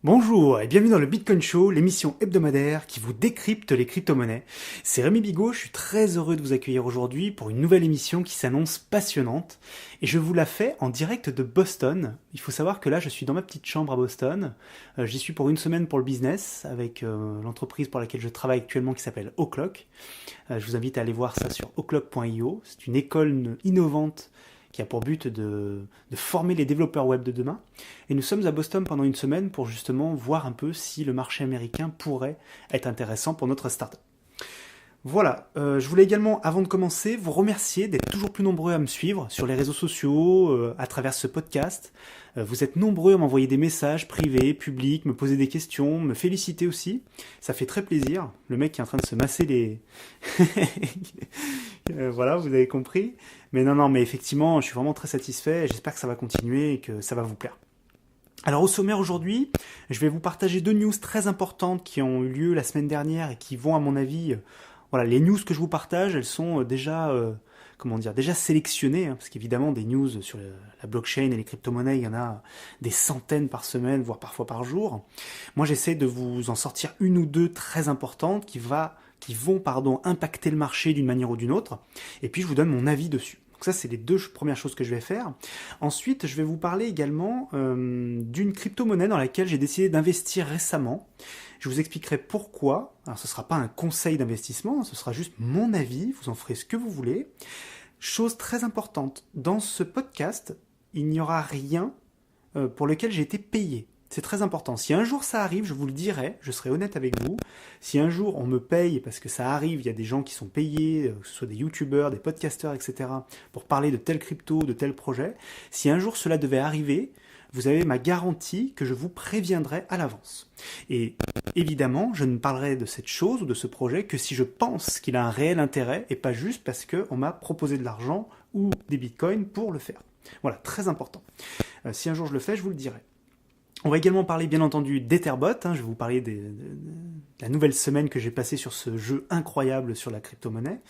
Bonjour et bienvenue dans le Bitcoin Show, l'émission hebdomadaire qui vous décrypte les crypto-monnaies. C'est Rémi Bigot, je suis très heureux de vous accueillir aujourd'hui pour une nouvelle émission qui s'annonce passionnante. Et je vous la fais en direct de Boston. Il faut savoir que là, je suis dans ma petite chambre à Boston. J'y suis pour une semaine pour le business avec l'entreprise pour laquelle je travaille actuellement qui s'appelle O'Clock. Je vous invite à aller voir ça sur o'clock.io. C'est une école innovante qui a pour but de former les développeurs web de demain. Et nous sommes à Boston pendant une semaine pour justement voir un peu si le marché américain pourrait être intéressant pour notre startup. Voilà, je voulais également, avant de commencer, vous remercier d'être toujours plus nombreux à me suivre sur les réseaux sociaux, à travers ce podcast. Vous êtes nombreux à m'envoyer des messages privés, publics, me poser des questions, me féliciter aussi. Ça fait très plaisir. Le mec qui est en train de se masser les... voilà, vous avez compris. Mais effectivement, je suis vraiment très satisfait. J'espère que ça va continuer et que ça va vous plaire. Alors au sommaire aujourd'hui, je vais vous partager deux news très importantes qui ont eu lieu la semaine dernière et qui vont à mon avis... Voilà, les news que je vous partage, elles sont déjà sélectionnées, hein, parce qu'évidemment des news sur la blockchain et les crypto-monnaies, il y en a des centaines par semaine, voire parfois par jour. Moi, j'essaie de vous en sortir une ou deux très importantes qui vont impacter le marché d'une manière ou d'une autre, et puis je vous donne mon avis dessus. Donc ça, c'est les deux premières choses que je vais faire. Ensuite, je vais vous parler également d'une crypto-monnaie dans laquelle j'ai décidé d'investir récemment. Je vous expliquerai pourquoi. Alors, ce ne sera pas un conseil d'investissement, ce sera juste mon avis. Vous en ferez ce que vous voulez. Chose très importante, dans ce podcast, il n'y aura rien pour lequel j'ai été payé. C'est très important. Si un jour ça arrive, je vous le dirai, je serai honnête avec vous. Si un jour on me paye, parce que ça arrive, il y a des gens qui sont payés, que ce soit des youtubeurs, des podcasteurs, etc., pour parler de tel crypto, de tel projet, si un jour cela devait arriver, vous avez ma garantie que je vous préviendrai à l'avance. Et évidemment, je ne parlerai de cette chose ou de ce projet que si je pense qu'il a un réel intérêt et pas juste parce qu'on m'a proposé de l'argent ou des bitcoins pour le faire. Voilà, très important. Si un jour je le fais, je vous le dirai. On va également parler bien entendu d'Etherbot, je vais vous parler de la nouvelle semaine que j'ai passée sur ce jeu incroyable sur la crypto-monnaie.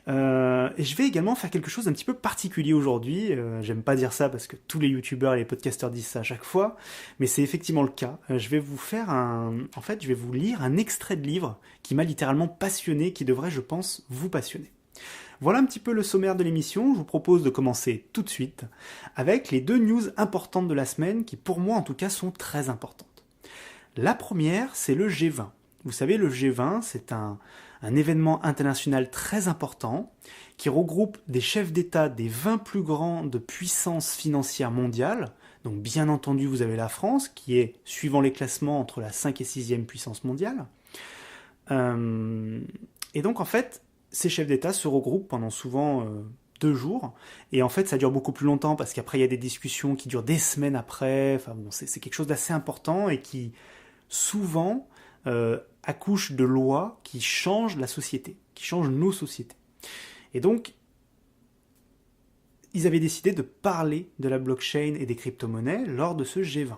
Et je vais également faire quelque chose d'un petit peu particulier aujourd'hui. J'aime pas dire ça parce que tous les youtubeurs et les podcasteurs disent ça à chaque fois, mais c'est effectivement le cas. Je vais vous lire un extrait de livre qui m'a littéralement passionné, qui devrait, je pense, vous passionner. Voilà un petit peu le sommaire de l'émission. Je vous propose de commencer tout de suite avec les deux news importantes de la semaine qui, pour moi en tout cas, sont très importantes. La première, c'est le G20. Vous savez, le G20, c'est un événement international très important qui regroupe des chefs d'État des 20 plus grandes puissances financières mondiales. Donc bien entendu, vous avez la France qui est, suivant les classements, entre la 5 et 6e puissance mondiale. Et donc en fait, ces chefs d'État se regroupent pendant souvent 2 jours. Et en fait, ça dure beaucoup plus longtemps parce qu'après, il y a des discussions qui durent des semaines après. Enfin bon, c'est quelque chose d'assez important et qui, souvent... accouche de lois qui changent la société, qui changent nos sociétés. Et donc, ils avaient décidé de parler de la blockchain et des crypto-monnaies lors de ce G20.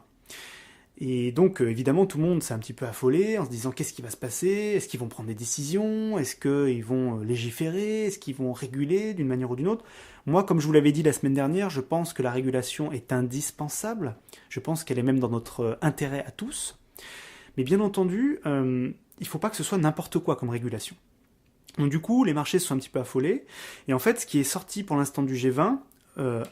Et donc, évidemment, tout le monde s'est un petit peu affolé en se disant qu'est-ce qui va se passer ? Est-ce qu'ils vont prendre des décisions ? Est-ce qu'ils vont légiférer ? Est-ce qu'ils vont réguler d'une manière ou d'une autre ? Moi, comme je vous l'avais dit la semaine dernière, je pense que la régulation est indispensable. Je pense qu'elle est même dans notre intérêt à tous. Mais bien entendu, il ne faut pas que ce soit n'importe quoi comme régulation. Donc du coup, les marchés se sont un petit peu affolés. Et en fait, ce qui est sorti pour l'instant du G20,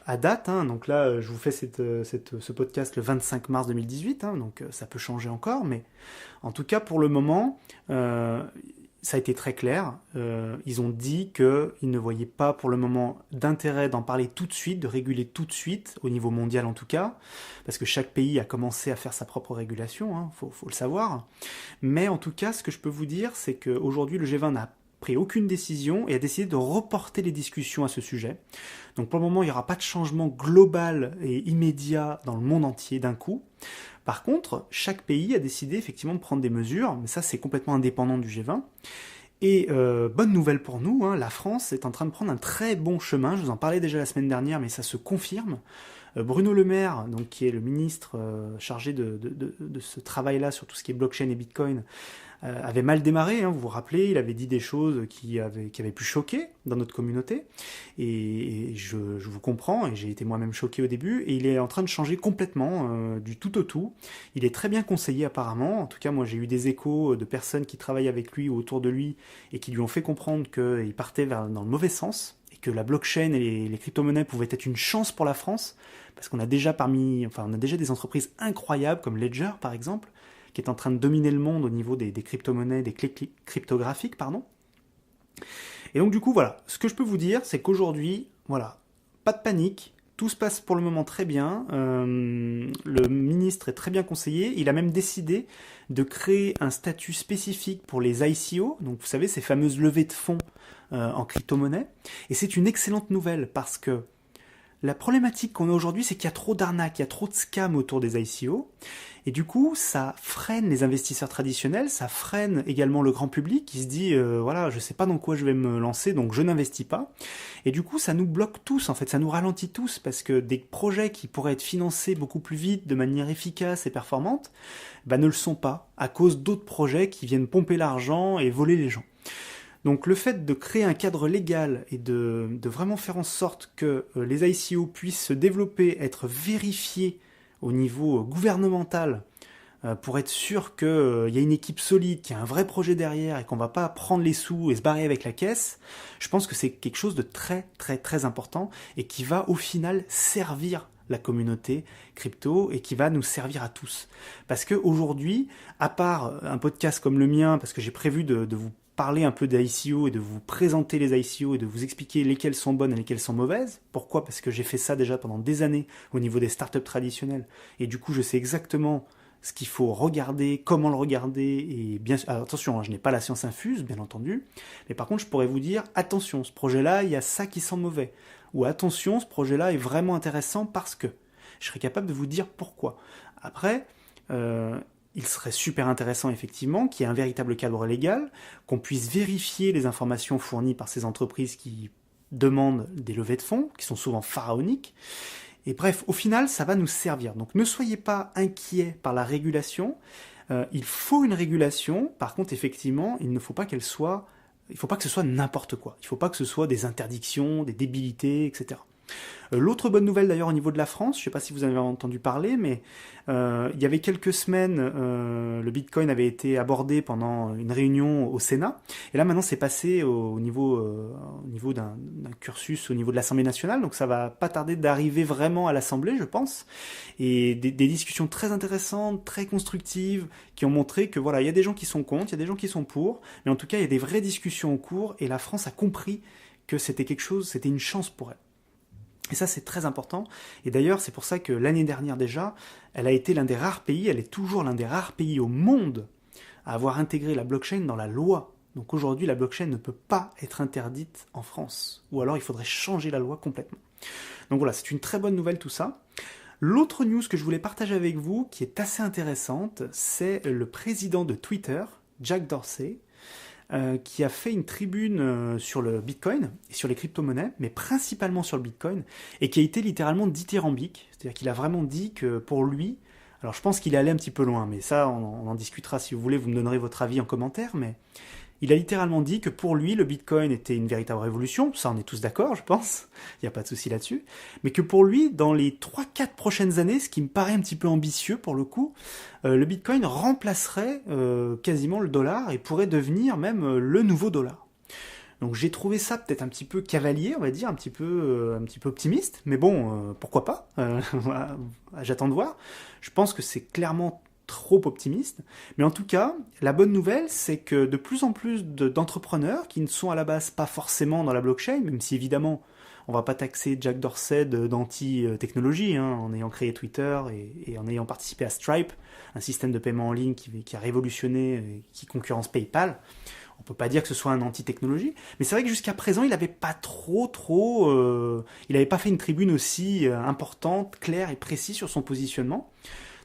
à date, donc là, je vous fais ce podcast le 25 mars 2018, donc ça peut changer encore, mais en tout cas, pour le moment, ça a été très clair. Ils ont dit qu'ils ne voyaient pas pour le moment d'intérêt d'en parler tout de suite, de réguler tout de suite, au niveau mondial en tout cas, parce que chaque pays a commencé à faire sa propre régulation, faut le savoir. Mais en tout cas, ce que je peux vous dire, c'est qu'aujourd'hui, le G20 n'a pris aucune décision et a décidé de reporter les discussions à ce sujet. Donc pour le moment, il n'y aura pas de changement global et immédiat dans le monde entier d'un coup. Par contre, chaque pays a décidé effectivement de prendre des mesures, mais ça c'est complètement indépendant du G20. Et bonne nouvelle pour nous, la France est en train de prendre un très bon chemin, je vous en parlais déjà la semaine dernière, mais ça se confirme. Bruno Le Maire, donc, qui est le ministre chargé de ce travail-là sur tout ce qui est blockchain et Bitcoin, avait mal démarré, hein, vous vous rappelez, il avait dit des choses qui avaient pu choquer dans notre communauté, et je vous comprends, et j'ai été moi-même choqué au début, et il est en train de changer complètement, du tout au tout. Il est très bien conseillé apparemment, en tout cas moi j'ai eu des échos de personnes qui travaillent avec lui ou autour de lui, et qui lui ont fait comprendre qu'il partait dans le mauvais sens, et que la blockchain et les crypto-monnaies pouvaient être une chance pour la France, parce qu'on a déjà on a déjà des entreprises incroyables, comme Ledger par exemple, qui est en train de dominer le monde au niveau des crypto-monnaies, des clés cryptographiques, pardon. Et donc du coup, voilà, ce que je peux vous dire, c'est qu'aujourd'hui, voilà, pas de panique, tout se passe pour le moment très bien, le ministre est très bien conseillé, il a même décidé de créer un statut spécifique pour les ICO, donc vous savez, ces fameuses levées de fonds en crypto-monnaie, et c'est une excellente nouvelle, parce que la problématique qu'on a aujourd'hui, c'est qu'il y a trop d'arnaques, il y a trop de scams autour des ICO, et du coup, ça freine les investisseurs traditionnels, ça freine également le grand public qui se dit, voilà, je sais pas dans quoi je vais me lancer, donc je n'investis pas. Et du coup, ça nous bloque tous, en fait, ça nous ralentit tous, parce que des projets qui pourraient être financés beaucoup plus vite, de manière efficace et performante, bah, ne le sont pas, à cause d'autres projets qui viennent pomper l'argent et voler les gens. Donc le fait de créer un cadre légal et de vraiment faire en sorte que les ICO puissent se développer, être vérifiés au niveau gouvernemental, pour être sûr qu'il y a une équipe solide, qu'il y a un vrai projet derrière et qu'on ne va pas prendre les sous et se barrer avec la caisse, je pense que c'est quelque chose de très très très important et qui va au final servir la communauté crypto et qui va nous servir à tous. Parce qu'aujourd'hui, à part un podcast comme le mien, parce que j'ai prévu de vous parler un peu des ICO et de vous présenter les ICO et de vous expliquer lesquelles sont bonnes et lesquelles sont mauvaises. Pourquoi ? Parce que j'ai fait ça déjà pendant des années au niveau des startups traditionnelles et du coup je sais exactement ce qu'il faut regarder, comment le regarder, et bien alors, attention, hein, je n'ai pas la science infuse, bien entendu, mais par contre je pourrais vous dire, attention, ce projet-là, il y a ça qui sent mauvais, ou attention, ce projet-là est vraiment intéressant parce que, je serais capable de vous dire pourquoi. Après, il serait super intéressant effectivement qu'il y ait un véritable cadre légal, qu'on puisse vérifier les informations fournies par ces entreprises qui demandent des levées de fonds, qui sont souvent pharaoniques. Et bref, au final, ça va nous servir. Donc ne soyez pas inquiets par la régulation. Il faut une régulation. Par contre, effectivement, il ne faut pas qu'elle soit... Il ne faut pas que ce soit n'importe quoi. Il ne faut pas que ce soit des interdictions, des débilités, etc. L'autre bonne nouvelle d'ailleurs au niveau de la France, je ne sais pas si vous avez entendu parler, mais il y avait quelques semaines, le Bitcoin avait été abordé pendant une réunion au Sénat, et là maintenant c'est passé au niveau d'un cursus au niveau de l'Assemblée nationale, donc ça va pas tarder d'arriver vraiment à l'Assemblée, je pense, et des discussions très intéressantes, très constructives, qui ont montré que voilà, il y a des gens qui sont contre, il y a des gens qui sont pour, mais en tout cas il y a des vraies discussions en cours, et la France a compris que c'était quelque chose, c'était une chance pour elle. Et ça, c'est très important. Et d'ailleurs, c'est pour ça que l'année dernière déjà, elle a été l'un des rares pays, elle est toujours l'un des rares pays au monde à avoir intégré la blockchain dans la loi. Donc aujourd'hui, la blockchain ne peut pas être interdite en France. Ou alors, il faudrait changer la loi complètement. Donc voilà, c'est une très bonne nouvelle tout ça. L'autre news que je voulais partager avec vous, qui est assez intéressante, c'est le président de Twitter, Jack Dorsey, qui a fait une tribune sur le Bitcoin et sur les crypto-monnaies, mais principalement sur le Bitcoin, et qui a été littéralement dithyrambique, c'est-à-dire qu'il a vraiment dit que pour lui, alors je pense qu'il est allé un petit peu loin, mais ça on en discutera si vous voulez, vous me donnerez votre avis en commentaire, mais il a littéralement dit que pour lui, le Bitcoin était une véritable révolution, ça on est tous d'accord, je pense, il n'y a pas de souci là-dessus, mais que pour lui, dans les 3-4 prochaines années, ce qui me paraît un petit peu ambitieux pour le coup, le Bitcoin remplacerait quasiment le dollar et pourrait devenir même le nouveau dollar. Donc j'ai trouvé ça peut-être un petit peu cavalier, on va dire, un petit peu optimiste, mais bon, pourquoi pas, voilà, j'attends de voir. Je pense que c'est clairement trop optimiste, mais en tout cas, la bonne nouvelle, c'est que de plus en plus d'entrepreneurs qui ne sont à la base pas forcément dans la blockchain, même si évidemment, on va pas taxer Jack Dorsey d'anti-technologie, hein, en ayant créé Twitter et en ayant participé à Stripe, un système de paiement en ligne qui a révolutionné et qui concurrence PayPal. On peut pas dire que ce soit un anti-technologie, mais c'est vrai que jusqu'à présent, il n'avait pas il n'avait pas fait une tribune aussi importante, claire et précise sur son positionnement.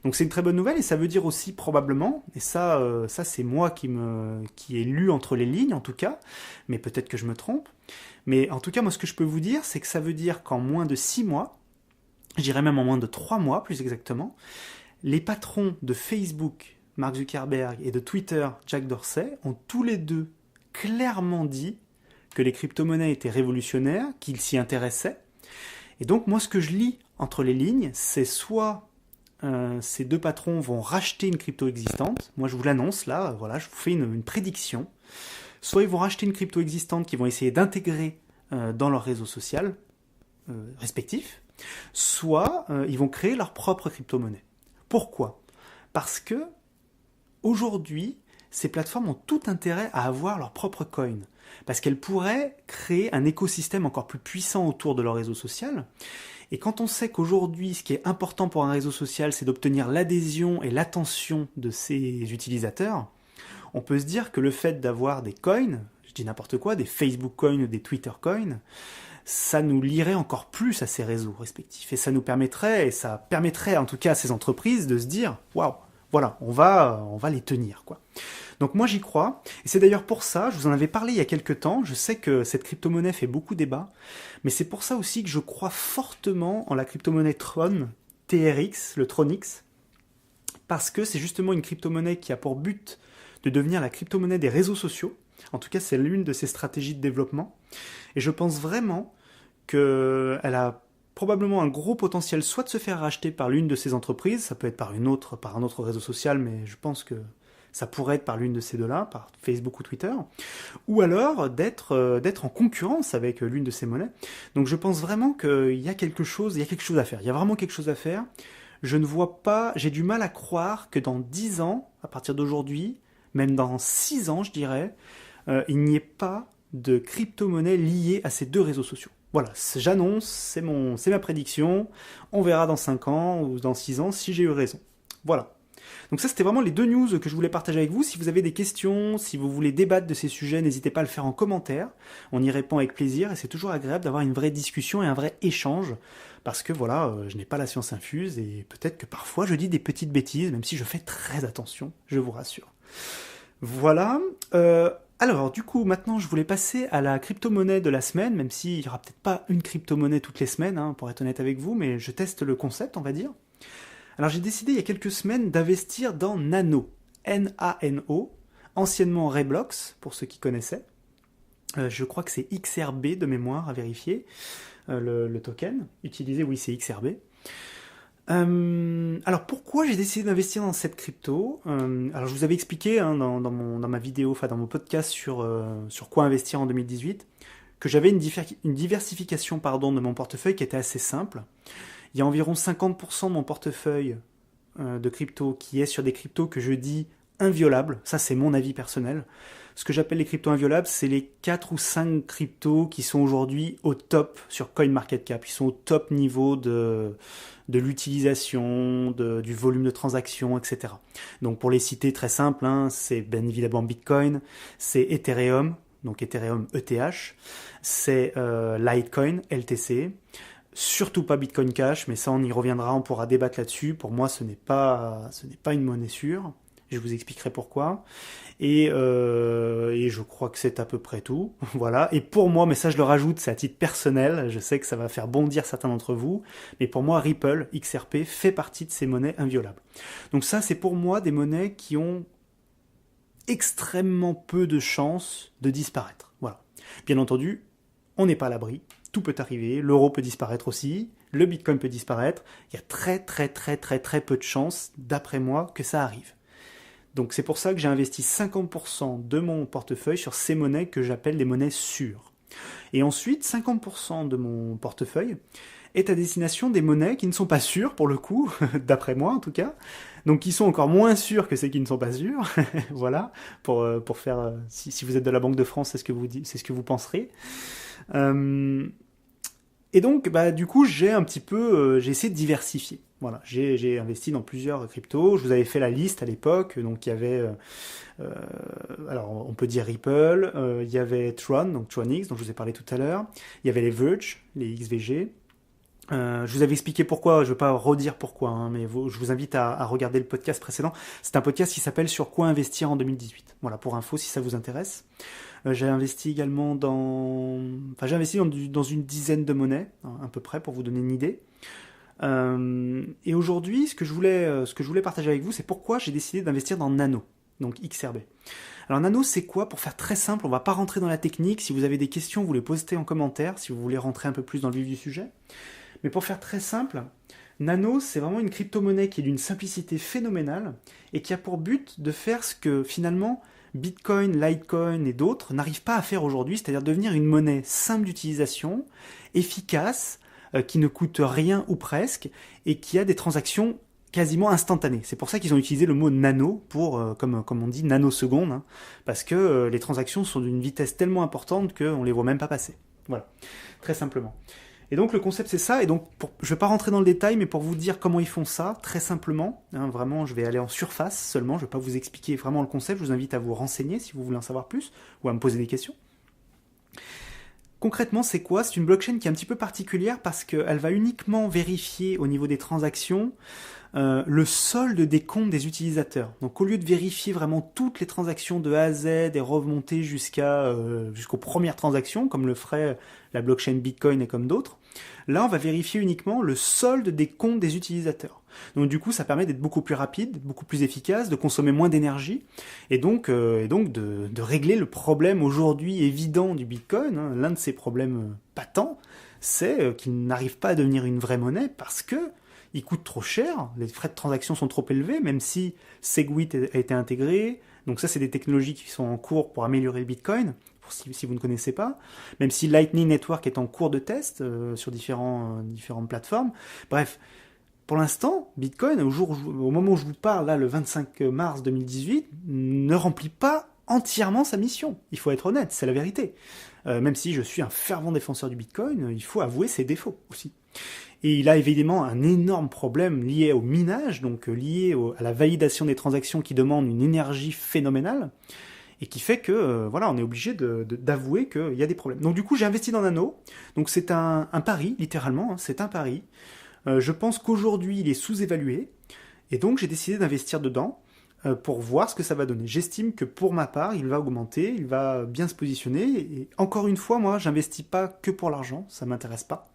Donc c'est une très bonne nouvelle et ça veut dire aussi probablement, et ça c'est moi qui ai lu entre les lignes en tout cas, mais peut-être que je me trompe, mais en tout cas moi ce que je peux vous dire c'est que ça veut dire qu'en moins de 6 mois, je dirais même en moins de 3 mois plus exactement, les patrons de Facebook, Mark Zuckerberg, et de Twitter, Jack Dorsey, ont tous les deux clairement dit que les crypto-monnaies étaient révolutionnaires, qu'ils s'y intéressaient. Et donc moi ce que je lis entre les lignes, c'est soit ces deux patrons vont racheter une crypto existante, moi je vous l'annonce là, voilà, je vous fais une prédiction, soit ils vont racheter une crypto existante qu'ils vont essayer d'intégrer dans leur réseau social respectif, soit ils vont créer leur propre crypto-monnaie. Pourquoi ? Parce que aujourd'hui, ces plateformes ont tout intérêt à avoir leur propre coin, parce qu'elles pourraient créer un écosystème encore plus puissant autour de leur réseau social. Et quand on sait qu'aujourd'hui, ce qui est important pour un réseau social, c'est d'obtenir l'adhésion et l'attention de ses utilisateurs, on peut se dire que le fait d'avoir des coins, je dis n'importe quoi, des Facebook coins ou des Twitter coins, ça nous lierait encore plus à ces réseaux respectifs. Et ça nous permettrait, et ça permettrait en tout cas à ces entreprises de se dire, waouh, voilà, on va les tenir, quoi. Donc moi j'y crois, et c'est d'ailleurs pour ça, je vous en avais parlé il y a quelques temps, je sais que cette crypto-monnaie fait beaucoup débat, mais c'est pour ça aussi que je crois fortement en la crypto-monnaie Tron, TRX, le Tronix, parce que c'est justement une crypto-monnaie qui a pour but de devenir la crypto-monnaie des réseaux sociaux. En tout cas, c'est l'une de ses stratégies de développement. Et je pense vraiment qu'elle a probablement un gros potentiel soit de se faire racheter par l'une de ces entreprises, ça peut être par un autre réseau social, mais je pense que ça pourrait être par l'une de ces deux-là, par Facebook ou Twitter, ou alors d'être en concurrence avec l'une de ces monnaies. Donc je pense vraiment qu'il y a quelque chose à faire. Il y a vraiment quelque chose à faire. Je ne vois pas, j'ai du mal à croire que dans 10 ans, à partir d'aujourd'hui, même dans 6 ans, je dirais, il n'y ait pas de crypto-monnaie liée à ces deux réseaux sociaux. Voilà, j'annonce, c'est ma prédiction. On verra dans 5 ans ou dans 6 ans si j'ai eu raison. Voilà. Donc ça, c'était vraiment les deux news que je voulais partager avec vous. Si vous avez des questions, si vous voulez débattre de ces sujets, n'hésitez pas à le faire en commentaire. On y répond avec plaisir et c'est toujours agréable d'avoir une vraie discussion et un vrai échange. Parce que voilà, je n'ai pas la science infuse et peut-être que parfois je dis des petites bêtises, même si je fais très attention, je vous rassure. Voilà. Alors, du coup, maintenant, je voulais passer à la crypto-monnaie de la semaine, même s'il n'y aura peut-être pas une crypto-monnaie toutes les semaines, hein, pour être honnête avec vous, mais je teste le concept, on va dire. Alors, j'ai décidé il y a quelques semaines d'investir dans Nano, N-A-N-O, anciennement Reblox, pour ceux qui connaissaient. Je crois que c'est XRB de mémoire à vérifier, le token utilisé, oui, c'est XRB. Alors pourquoi j'ai décidé d'investir dans cette crypto alors je vous avais expliqué hein, dans ma vidéo, enfin dans mon podcast sur quoi investir en 2018, que j'avais une diversification de mon portefeuille qui était assez simple. Il y a environ 50% de mon portefeuille de crypto qui est sur des cryptos que je dis inviolables. Ça c'est mon avis personnel. Ce que j'appelle les cryptos inviolables, c'est les 4 ou 5 cryptos qui sont aujourd'hui au top sur CoinMarketCap. Ils sont au top niveau de l'utilisation, du volume de transactions, etc. Donc pour les citer très simple, hein, c'est bien évidemment Bitcoin, c'est Ethereum, donc Ethereum ETH, c'est Litecoin, LTC, surtout pas Bitcoin Cash, mais ça on y reviendra, on pourra débattre là-dessus. Pour moi, ce n'est pas une monnaie sûre. Je vous expliquerai pourquoi. Et je crois que c'est à peu près tout. Voilà. Et pour moi, mais ça je le rajoute, c'est à titre personnel, je sais que ça va faire bondir certains d'entre vous, mais pour moi, Ripple, XRP, fait partie de ces monnaies inviolables. Donc ça, c'est pour moi des monnaies qui ont extrêmement peu de chances de disparaître. Voilà. Bien entendu, on n'est pas à l'abri. Tout peut arriver. L'euro peut disparaître aussi. Le Bitcoin peut disparaître. Il y a très peu de chances, d'après moi, que ça arrive. Donc c'est pour ça que j'ai investi 50% de mon portefeuille sur ces monnaies que j'appelle des monnaies sûres. Et ensuite, 50% de mon portefeuille est à destination des monnaies qui ne sont pas sûres, pour le coup, d'après moi en tout cas, donc qui sont encore moins sûres que celles qui ne sont pas sûres, voilà, pour faire, si vous êtes de la Banque de France, c'est ce que vous penserez. Et donc, du coup, j'ai essayé de diversifier. Voilà, j'ai investi dans plusieurs cryptos. Je vous avais fait la liste à l'époque. Donc, il y avait, alors on peut dire Ripple. Il y avait Tron, donc Tronix, dont je vous ai parlé tout à l'heure. Il y avait les Verge, les XVG. Je vous avais expliqué pourquoi, je ne veux pas redire pourquoi, hein, mais je vous invite à regarder le podcast précédent. C'est un podcast qui s'appelle Sur quoi investir en 2018. Voilà, pour info, si ça vous intéresse. J'ai investi également dans une dizaine de monnaies, à peu près, pour vous donner une idée. Et aujourd'hui, ce que je voulais partager avec vous, c'est pourquoi j'ai décidé d'investir dans Nano, donc XRB. Alors Nano, c'est quoi? Pour faire très simple, on va pas rentrer dans la technique. Si vous avez des questions, vous les postez en commentaire, si vous voulez rentrer un peu plus dans le vif du sujet. Mais pour faire très simple, Nano, c'est vraiment une crypto-monnaie qui est d'une simplicité phénoménale et qui a pour but de faire ce que finalement Bitcoin, Litecoin et d'autres n'arrivent pas à faire aujourd'hui, c'est-à-dire devenir une monnaie simple d'utilisation, efficace, qui ne coûte rien ou presque, et qui a des transactions quasiment instantanées. C'est pour ça qu'ils ont utilisé le mot nano pour, comme on dit, nanosecondes, hein, parce que les transactions sont d'une vitesse tellement importante qu'on ne les voit même pas passer. Voilà, très simplement. Et donc le concept c'est ça, et donc je ne vais pas rentrer dans le détail, mais pour vous dire comment ils font ça, très simplement, hein, vraiment je vais aller en surface seulement, je ne vais pas vous expliquer vraiment le concept, je vous invite à vous renseigner si vous voulez en savoir plus, ou à me poser des questions. Concrètement, c'est quoi? C'est une blockchain qui est un petit peu particulière parce qu'elle va uniquement vérifier au niveau des transactions le solde des comptes des utilisateurs. Donc au lieu de vérifier vraiment toutes les transactions de A à Z et remonter jusqu'aux premières transactions, comme le ferait la blockchain Bitcoin et comme d'autres, là on va vérifier uniquement le solde des comptes des utilisateurs. Donc du coup ça permet d'être beaucoup plus rapide, beaucoup plus efficace, de consommer moins d'énergie et donc de régler le problème aujourd'hui évident du Bitcoin, hein. L'un de ses problèmes patents, c'est qu'il n'arrive pas à devenir une vraie monnaie parce que il coûte trop cher, les frais de transaction sont trop élevés, même si Segwit a été intégré. Donc ça, c'est des technologies qui sont en cours pour améliorer le Bitcoin, si vous ne connaissez pas. Même si Lightning Network est en cours de test sur différentes plateformes. Bref, pour l'instant, Bitcoin, au moment où je vous parle, là, le 25 mars 2018, ne remplit pas entièrement sa mission. Il faut être honnête, c'est la vérité. Même si je suis un fervent défenseur du Bitcoin, il faut avouer ses défauts aussi. Et il a évidemment un énorme problème lié au minage, donc lié à la validation des transactions qui demandent une énergie phénoménale, et qui fait que, voilà, on est obligé d'avouer qu'il y a des problèmes. Donc du coup, j'ai investi dans Nano, donc c'est un pari, littéralement, hein, c'est un pari. Je pense qu'aujourd'hui, il est sous-évalué, et donc j'ai décidé d'investir dedans pour voir ce que ça va donner. J'estime que pour ma part, il va augmenter, il va bien se positionner, et encore une fois, moi, j'investis pas que pour l'argent, ça m'intéresse pas.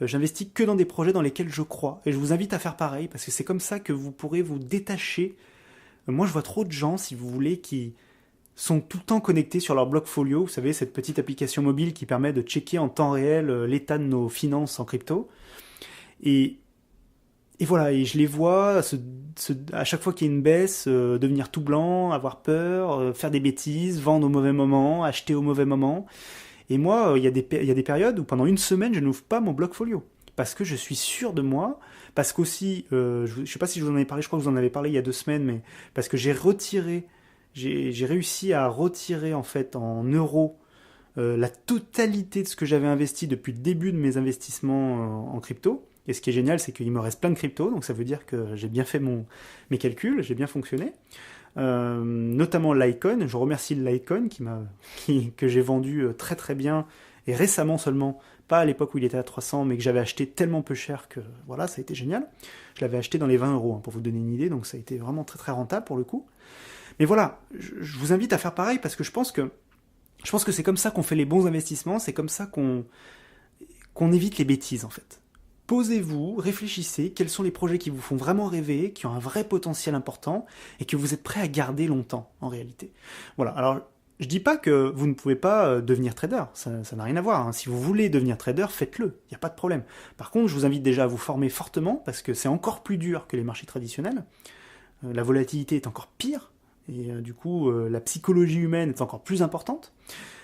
J'investis que dans des projets dans lesquels je crois. Et je vous invite à faire pareil, parce que c'est comme ça que vous pourrez vous détacher. Moi, je vois trop de gens, si vous voulez, qui sont tout le temps connectés sur leur Blockfolio. Vous savez, cette petite application mobile qui permet de checker en temps réel l'état de nos finances en crypto. Et voilà, et je les vois, à chaque fois qu'il y a une baisse, devenir tout blanc, avoir peur, faire des bêtises, vendre au mauvais moment, acheter au mauvais moment. Et moi, il y a des périodes où pendant une semaine, je n'ouvre pas mon Blockfolio. Parce que je suis sûr de moi, parce qu'aussi, je ne sais pas si je vous en avais parlé, je crois que vous en avez parlé il y a 2 semaines, mais parce que j'ai réussi à retirer en fait en euros la totalité de ce que j'avais investi depuis le début de mes investissements en crypto. Et ce qui est génial, c'est qu'il me reste plein de crypto, donc ça veut dire que j'ai bien fait mes calculs, j'ai bien fonctionné. Notamment Litecoin, je remercie le Litecoin que j'ai vendu très très bien et récemment seulement, pas à l'époque où il était à 300 mais que j'avais acheté tellement peu cher que voilà, ça a été génial. Je l'avais acheté dans les 20 euros, hein, pour vous donner une idée, donc ça a été vraiment très très rentable pour le coup. Mais voilà, je vous invite à faire pareil parce que je pense que c'est comme ça qu'on fait les bons investissements, c'est comme ça qu'on évite les bêtises en fait. Posez-vous, réfléchissez, quels sont les projets qui vous font vraiment rêver, qui ont un vrai potentiel important et que vous êtes prêt à garder longtemps en réalité. Voilà, alors je dis pas que vous ne pouvez pas devenir trader, ça n'a rien à voir, hein. Si vous voulez devenir trader, faites-le, il n'y a pas de problème. Par contre, je vous invite déjà à vous former fortement parce que c'est encore plus dur que les marchés traditionnels, la volatilité est encore pire et du coup la psychologie humaine est encore plus importante.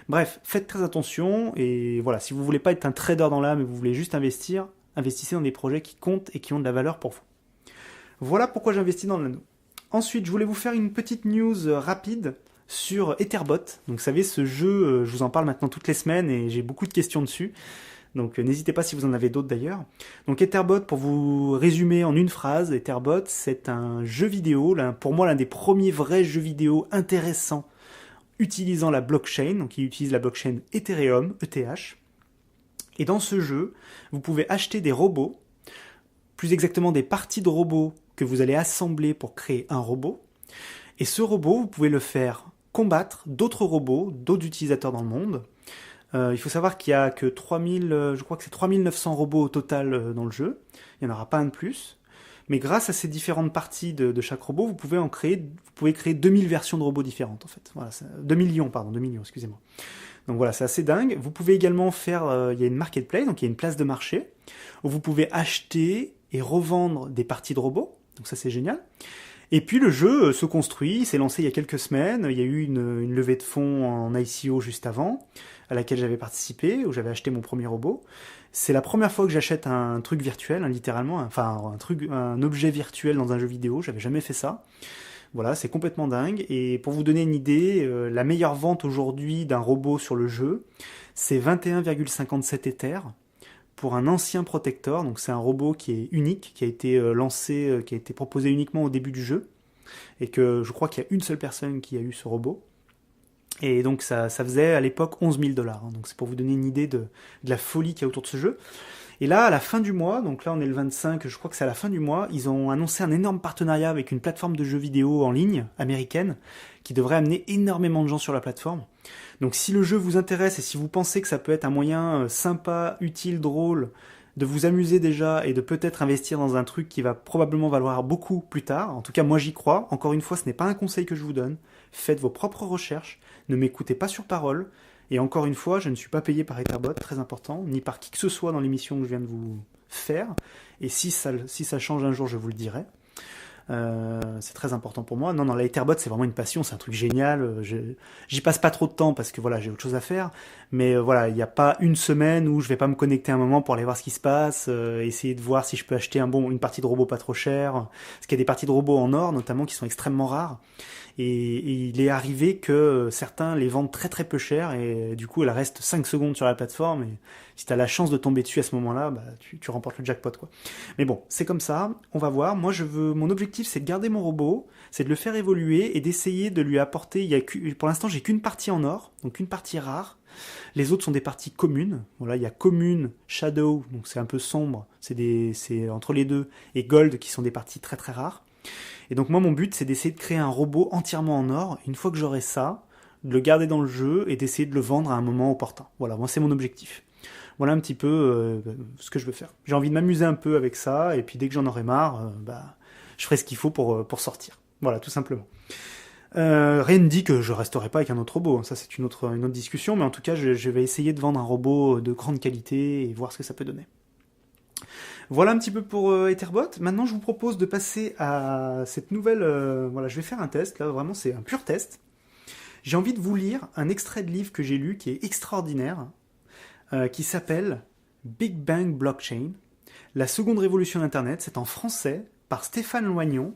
Bref, faites très attention et voilà, si vous voulez pas être un trader dans l'âme et vous voulez juste investir, investissez dans des projets qui comptent et qui ont de la valeur pour vous. Voilà pourquoi j'investis dans le Nano. Ensuite, je voulais vous faire une petite news rapide sur Etherbot. Donc, vous savez, ce jeu, je vous en parle maintenant toutes les semaines et j'ai beaucoup de questions dessus. Donc, n'hésitez pas si vous en avez d'autres d'ailleurs. Donc, Etherbot, pour vous résumer en une phrase, Etherbot, c'est un jeu vidéo, pour moi, l'un des premiers vrais jeux vidéo intéressants utilisant la blockchain. Donc, il utilise la blockchain Ethereum, ETH. Et dans ce jeu, vous pouvez acheter des robots, plus exactement des parties de robots que vous allez assembler pour créer un robot. Et ce robot, vous pouvez le faire combattre d'autres robots, d'autres utilisateurs dans le monde, Il faut savoir qu'il y a que 3000, je crois que c'est 3900 robots au total dans le jeu. Il n'y en aura pas un de plus. Mais grâce à ces différentes parties de chaque robot, vous pouvez créer 2000 versions de robots différentes en fait. Voilà, 2 millions, pardon, 2 millions, excusez-moi. Donc voilà, c'est assez dingue. Vous pouvez également faire, il y a une marketplace, donc il y a une place de marché, où vous pouvez acheter et revendre des parties de robots. Donc ça c'est génial. Et puis le jeu se construit, il s'est lancé il y a quelques semaines, il y a eu une levée de fonds en ICO juste avant, à laquelle j'avais participé, où j'avais acheté mon premier robot. C'est la première fois que j'achète un truc virtuel, hein, littéralement, enfin un objet virtuel dans un jeu vidéo, j'avais jamais fait ça. Voilà, c'est complètement dingue. Et pour vous donner une idée, la meilleure vente aujourd'hui d'un robot sur le jeu, c'est 21,57 Ethers pour un ancien Protector. Donc c'est un robot qui est unique, qui a été lancé, qui a été proposé uniquement au début du jeu. Et que je crois qu'il y a une seule personne qui a eu ce robot. Et donc ça faisait à l'époque 11 000 $. Hein. Donc c'est pour vous donner une idée de la folie qu'il y a autour de ce jeu. Et là, à la fin du mois, donc là on est le 25, je crois que c'est à la fin du mois, ils ont annoncé un énorme partenariat avec une plateforme de jeux vidéo en ligne américaine qui devrait amener énormément de gens sur la plateforme. Donc si le jeu vous intéresse et si vous pensez que ça peut être un moyen sympa, utile, drôle, de vous amuser déjà et de peut-être investir dans un truc qui va probablement valoir beaucoup plus tard, en tout cas moi j'y crois, encore une fois ce n'est pas un conseil que je vous donne, faites vos propres recherches, ne m'écoutez pas sur parole, et encore une fois je ne suis pas payé par Etherbot, très important, ni par qui que ce soit dans l'émission que je viens de vous faire, et si ça change un jour je vous le dirai. C'est très important pour moi. Non, la Etherbot c'est vraiment une passion, c'est un truc génial. J'y passe pas trop de temps parce que voilà, j'ai autre chose à faire. Mais voilà, il n'y a pas une semaine où je vais pas me connecter un moment pour aller voir ce qui se passe, essayer de voir si je peux acheter une partie de robot pas trop chère. Parce qu'il y a des parties de robots en or notamment qui sont extrêmement rares. Et il est arrivé que certains les vendent très très peu cher et du coup elle reste 5 secondes sur la plateforme et si t'as la chance de tomber dessus à ce moment-là, bah, tu remportes le jackpot quoi. Mais bon, c'est comme ça, on va voir. Moi mon objectif c'est de garder mon robot, c'est de le faire évoluer et d'essayer de lui apporter, pour l'instant j'ai qu'une partie en or, donc une partie rare. Les autres sont des parties communes. Voilà, il y a commune, shadow, donc c'est un peu sombre, c'est entre les deux, et gold qui sont des parties très très rares. Et donc moi mon but c'est d'essayer de créer un robot entièrement en or, une fois que j'aurai ça, de le garder dans le jeu et d'essayer de le vendre à un moment opportun. Voilà, moi c'est mon objectif. Voilà un petit peu ce que je veux faire. J'ai envie de m'amuser un peu avec ça, et puis dès que j'en aurai marre, je ferai ce qu'il faut pour sortir. Voilà, tout simplement. Rien ne dit que je resterai pas avec un autre robot, ça c'est une autre discussion, mais en tout cas je vais essayer de vendre un robot de grande qualité et voir ce que ça peut donner. Voilà un petit peu pour Etherbot. Maintenant, je vous propose de passer à cette nouvelle... voilà, je vais faire un test. Là, vraiment, c'est un pur test. J'ai envie de vous lire un extrait de livre que j'ai lu qui est extraordinaire, qui s'appelle Big Bang Blockchain, la seconde révolution d'Internet. C'est en français, par Stéphane Loignon,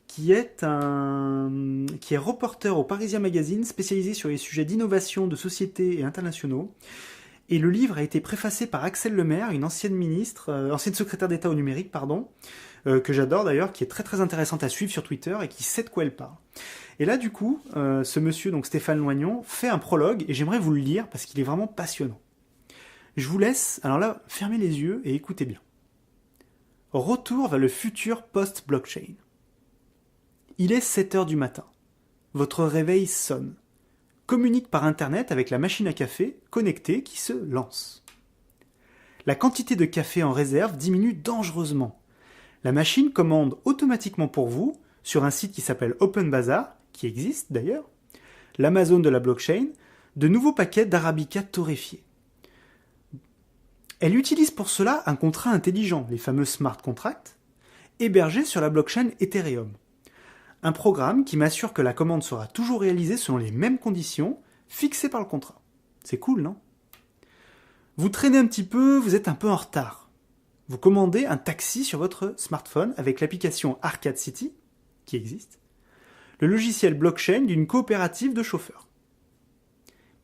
qui est reporter au Parisien Magazine, spécialisé sur les sujets d'innovation, de société et internationaux. Et le livre a été préfacé par Axel Lemaire, une ancienne secrétaire d'État au numérique, que j'adore d'ailleurs, qui est très très intéressante à suivre sur Twitter et qui sait de quoi elle parle. Et là, du coup, ce monsieur, donc Stéphane Loignon, fait un prologue et j'aimerais vous le lire parce qu'il est vraiment passionnant. Je vous laisse, alors là, fermez les yeux et écoutez bien. Retour vers le futur post-blockchain. Il est 7h du matin. Votre réveil sonne. Communique par Internet avec la machine à café connectée qui se lance. La quantité de café en réserve diminue dangereusement. La machine commande automatiquement pour vous, sur un site qui s'appelle OpenBazaar, qui existe d'ailleurs, l'Amazon de la blockchain, de nouveaux paquets d'Arabica torréfiés. Elle utilise pour cela un contrat intelligent, les fameux smart contracts, hébergés sur la blockchain Ethereum. Un programme qui m'assure que la commande sera toujours réalisée selon les mêmes conditions fixées par le contrat. C'est cool, non ? Vous traînez un petit peu, vous êtes un peu en retard. Vous commandez un taxi sur votre smartphone avec l'application Arcade City, qui existe, le logiciel blockchain d'une coopérative de chauffeurs.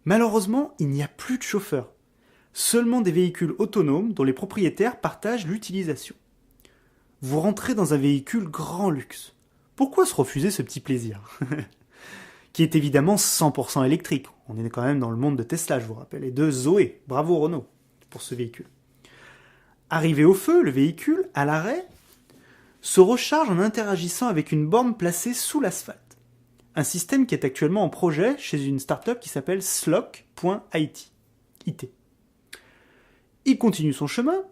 Malheureusement, il n'y a plus de chauffeurs, seulement des véhicules autonomes dont les propriétaires partagent l'utilisation. Vous rentrez dans un véhicule grand luxe. Pourquoi se refuser ce petit plaisir ? Qui est évidemment 100% électrique. On est quand même dans le monde de Tesla, je vous rappelle, et de Zoé. Bravo Renault pour ce véhicule. Arrivé au feu, le véhicule, à l'arrêt, se recharge en interagissant avec une borne placée sous l'asphalte. Un système qui est actuellement en projet chez une start-up qui s'appelle Slock.it. IT. Il continue son chemin,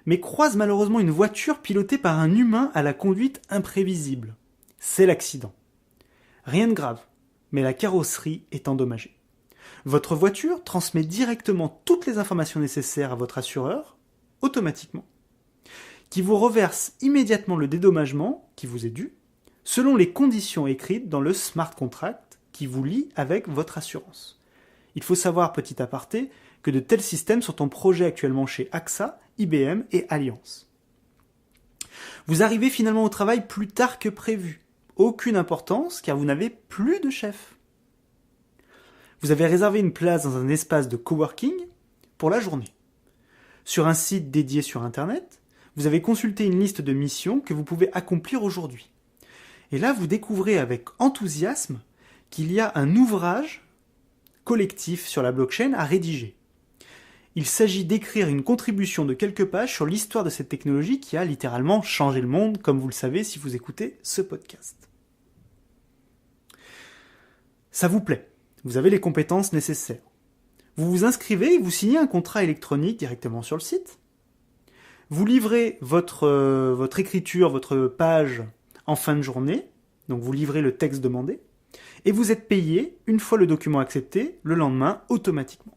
mais croise malheureusement une voiture pilotée par un humain à la conduite imprévisible. C'est l'accident. Rien de grave, mais la carrosserie est endommagée. Votre voiture transmet directement toutes les informations nécessaires à votre assureur, automatiquement, qui vous reverse immédiatement le dédommagement qui vous est dû, selon les conditions écrites dans le smart contract qui vous lie avec votre assurance. Il faut savoir, petit aparté, que de tels systèmes sont en projet actuellement chez AXA, IBM et Allianz. Vous arrivez finalement au travail plus tard que prévu. Aucune importance car vous n'avez plus de chef. Vous avez réservé une place dans un espace de coworking pour la journée. Sur un site dédié sur Internet, vous avez consulté une liste de missions que vous pouvez accomplir aujourd'hui. Et là, vous découvrez avec enthousiasme qu'il y a un ouvrage collectif sur la blockchain à rédiger. Il s'agit d'écrire une contribution de quelques pages sur l'histoire de cette technologie qui a littéralement changé le monde, comme vous le savez si vous écoutez ce podcast. Ça vous plaît, vous avez les compétences nécessaires. Vous vous inscrivez et vous signez un contrat électronique directement sur le site. Vous livrez votre écriture, votre page en fin de journée, donc vous livrez le texte demandé, et vous êtes payé, une fois le document accepté, le lendemain automatiquement.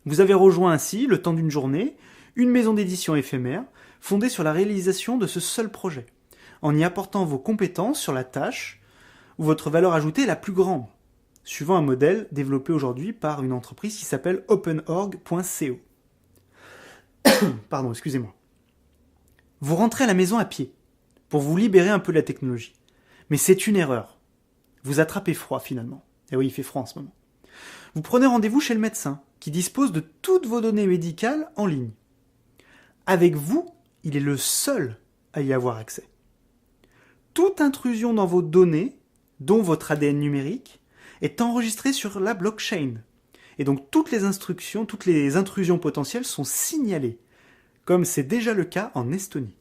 Vous avez rejoint ainsi, le temps d'une journée, une maison d'édition éphémère fondée sur la réalisation de ce seul projet, en y apportant vos compétences sur la tâche où votre valeur ajoutée est la plus grande, suivant un modèle développé aujourd'hui par une entreprise qui s'appelle openorg.co. Pardon, excusez-moi. Vous rentrez à la maison à pied, pour vous libérer un peu de la technologie. Mais c'est une erreur. Vous attrapez froid finalement. Et oui, il fait froid en ce moment. Vous prenez rendez-vous chez le médecin, qui dispose de toutes vos données médicales en ligne. Avec vous, il est le seul à y avoir accès. Toute intrusion dans vos données, dont votre ADN numérique, est enregistrée sur la blockchain. Et donc toutes les instructions, toutes les intrusions potentielles sont signalées, comme c'est déjà le cas en Estonie.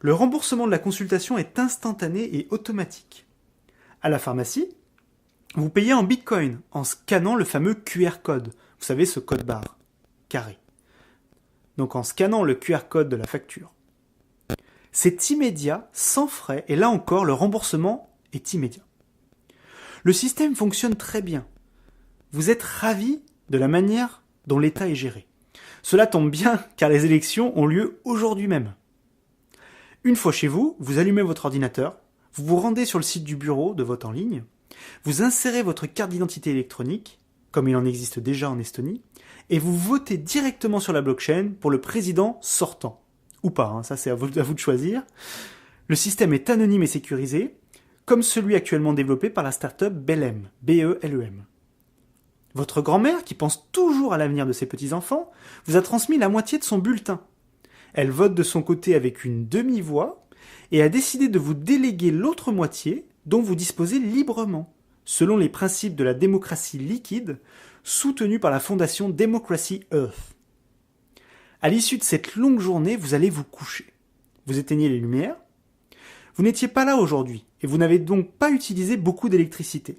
Le remboursement de la consultation est instantané et automatique. À la pharmacie, vous payez en Bitcoin en scannant le fameux QR code. Vous savez, ce code barre carré. Donc en scannant le QR code de la facture. C'est immédiat, sans frais, et là encore, le remboursement est immédiat. Le système fonctionne très bien. Vous êtes ravis de la manière dont l'État est géré. Cela tombe bien car les élections ont lieu aujourd'hui même. Une fois chez vous, vous allumez votre ordinateur, vous vous rendez sur le site du bureau de vote en ligne, vous insérez votre carte d'identité électronique, comme il en existe déjà en Estonie, et vous votez directement sur la blockchain pour le président sortant. Ou pas, ça c'est à vous de choisir. Le système est anonyme et sécurisé, comme celui actuellement développé par la start-up Belem, B-E-L-E-M. Votre grand-mère, qui pense toujours à l'avenir de ses petits-enfants, vous a transmis la moitié de son bulletin. Elle vote de son côté avec une demi-voix et a décidé de vous déléguer l'autre moitié dont vous disposez librement, selon les principes de la démocratie liquide soutenue par la fondation Democracy Earth. À l'issue de cette longue journée, vous allez vous coucher. Vous éteignez les lumières. Vous n'étiez pas là aujourd'hui et vous n'avez donc pas utilisé beaucoup d'électricité.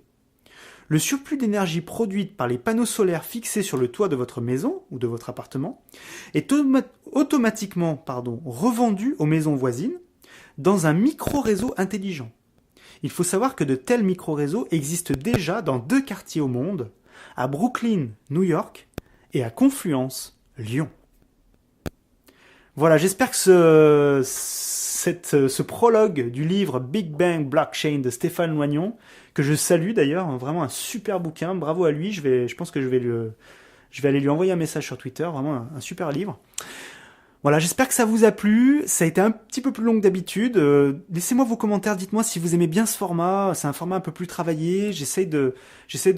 Le surplus d'énergie produite par les panneaux solaires fixés sur le toit de votre maison ou de votre appartement est automatiquement revendu aux maisons voisines dans un micro-réseau intelligent. Il faut savoir que de tels micro-réseaux existent déjà dans 2 quartiers au monde, à Brooklyn, New York, et à Confluence, Lyon. Voilà, j'espère que ce prologue du livre Big Bang Blockchain de Stéphane Loignon, que je salue d'ailleurs, vraiment un super bouquin, bravo à lui, je pense que je vais aller lui envoyer un message sur Twitter, vraiment un super livre. Voilà, j'espère que ça vous a plu, ça a été un petit peu plus long que d'habitude, laissez-moi vos commentaires, dites-moi si vous aimez bien ce format, c'est un format un peu plus travaillé, j'essaie de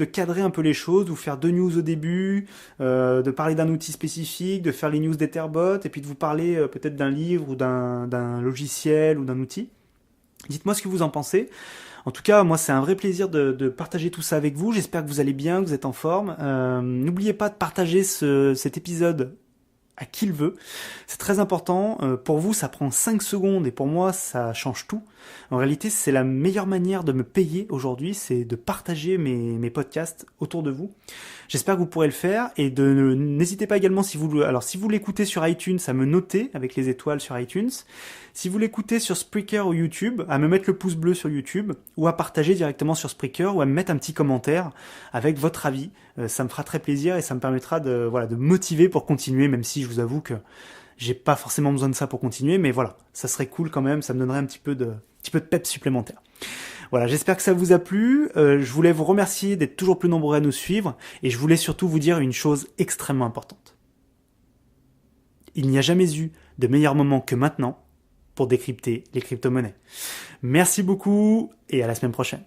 cadrer un peu les choses, de vous faire 2 news au début, de parler d'un outil spécifique, de faire les news d'Etherbot, et puis de vous parler peut-être d'un livre ou d'un logiciel ou d'un outil. Dites-moi ce que vous en pensez. En tout cas, moi, c'est un vrai plaisir de partager tout ça avec vous. J'espère que vous allez bien, que vous êtes en forme. N'oubliez pas de partager cet épisode à qui le veut. C'est très important. Pour vous, ça prend 5 secondes et pour moi, ça change tout. En réalité, c'est la meilleure manière de me payer aujourd'hui, c'est de partager mes podcasts autour de vous. J'espère que vous pourrez le faire et n'hésitez pas également si vous l'écoutez sur iTunes à me noter avec les étoiles sur iTunes. Si vous l'écoutez sur Spreaker ou YouTube, à me mettre le pouce bleu sur YouTube ou à partager directement sur Spreaker ou à me mettre un petit commentaire avec votre avis. Ça me fera très plaisir et ça me permettra de me motiver pour continuer, même si je vous avoue que j'ai pas forcément besoin de ça pour continuer, mais voilà, ça serait cool quand même, ça me donnerait un petit peu de peps supplémentaire. Voilà, j'espère que ça vous a plu. Je voulais vous remercier d'être toujours plus nombreux à nous suivre et je voulais surtout vous dire une chose extrêmement importante. Il n'y a jamais eu de meilleur moment que maintenant pour décrypter les crypto-monnaies. Merci beaucoup et à la semaine prochaine.